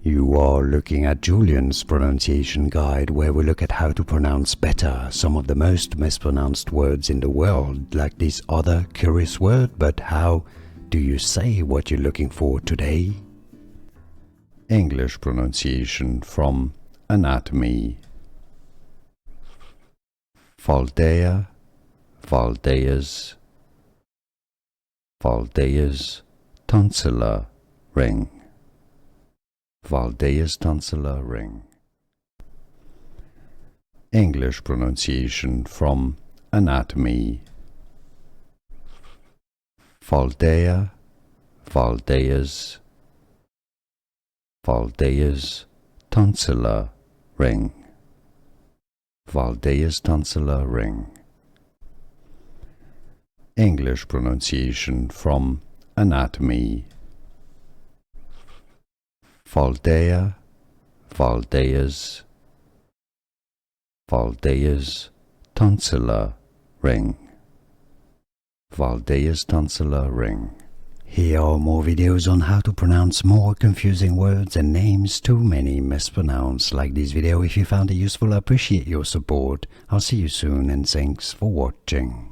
You are looking at Julian's pronunciation guide, where we look at how to pronounce better some of the most mispronounced words in the world, like this other curious word. But how do you say what you're looking for today? English pronunciation from anatomy. Waldeyer, Waldeyer's, Waldeyer's tonsillar ring. Waldeyer's tonsillar ring. English pronunciation from anatomy. Waldeyer, Waldeyer's, Waldeyer's tonsillar ring. Waldeyer's tonsillar ring. English pronunciation from anatomy. Waldeyer, Waldeyer's, Waldeyer's tonsillar ring. Waldeyer's tonsillar ring. Here are more videos on how to pronounce more confusing words and names too many mispronounced. Like this video if you found it useful. I appreciate your support. I'll see you soon and thanks for watching.